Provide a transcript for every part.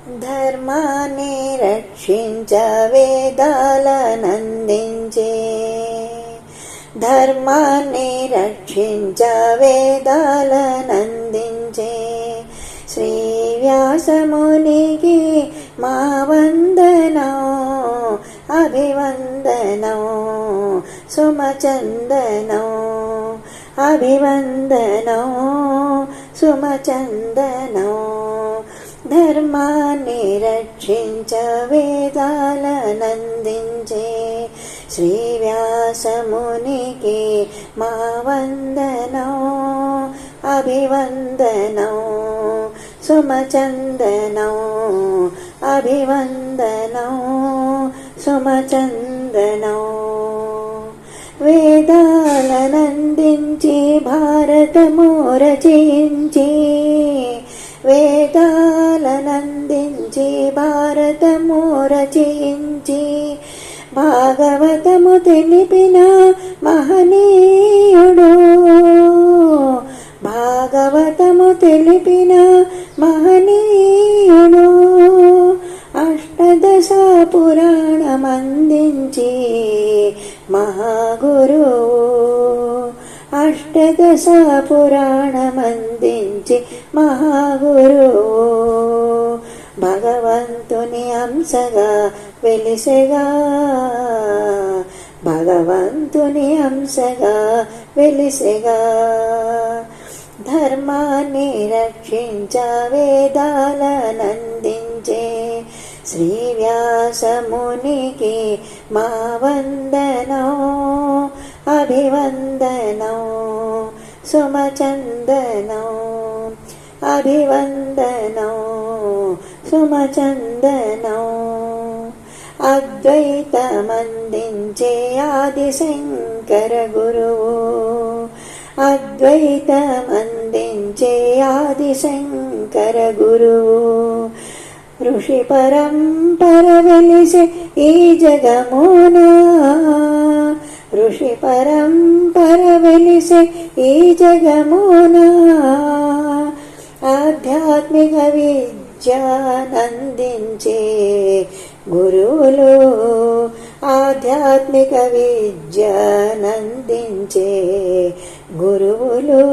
ధర్మాన్ని రక్షించ వేదాలనందించే, ధర్మాన్ని రక్షించ వేదాలనందించే శ్రీ వ్యాసమునికి మా వందనం, అభివందనం సుమచందనం, అభివందనం సుమచందనం. ధర్మాన్ని రక్షించ వేదాలనందించే శ్రీ వ్యాసమునికి మా వందనం, అభివందనం సుమచందనం, అభివందనం సుమచందనం. వేదాలనందించి భారతము రచయించి, వేదాలనందించి భారతము రచయించి భాగవతము తెలిపిన మహనీయుడు, భాగవతము తెలిపిన మహనీయుడు. అష్టదశ పురాణమందించి మహాగురువు, అష్టదశ పురాణమందించి మహాగురువు. భగవంతుని అంశగా వెలిసెగా, భగవంతుని అంశగా వెలిసెగా. ధర్మాన్ని రక్షించ వేదాలనందించే శ్రీ వ్యాసమునికి మా వందనం, అభివందనం సుమచందనం, అభివందనం సుమచందనం. అద్వైతమందించే ఆదిశంకర గురువు, అద్వైతమందించే ఆదిశంకర గురువు. ఋషి పరంపర వెలిసే ఈ జగమున, ఋషి పరంపర వెలిసే ఈ జగమున. ఆధ్యాత్మిక విద్యానందించే గురువులు, ఆధ్యాత్మిక విద్యానందించే గురువులు.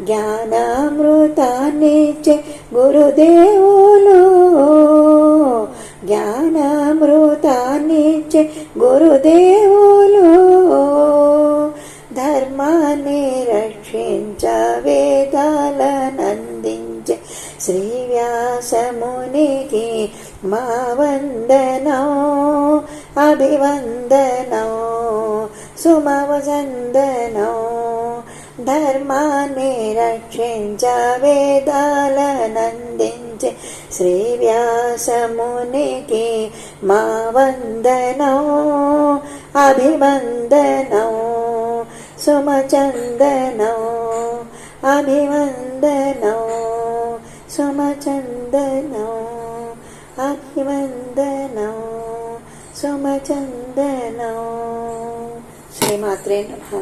జ్ఞానామృతాన్నిచ్చే గురుదేవులు, జ్ఞానామృతాన్నిచ్చే గురుదేవులు. ధర్మాన్ని రక్షించ వేదాలనందించే శ్రీ వ్యాసమునికి మా వందనం, అభివందనం సుమవజందనం. ధర్మాన్ని రక్షించ వేదాలనందించే శ్రీ వ్యాసమునికి మా వందనం, అభివందనం సుమచందనం, అభివందనం సుమచందనం, అభివందనం సుమచందనం. శ్రీమాత్రే నమః.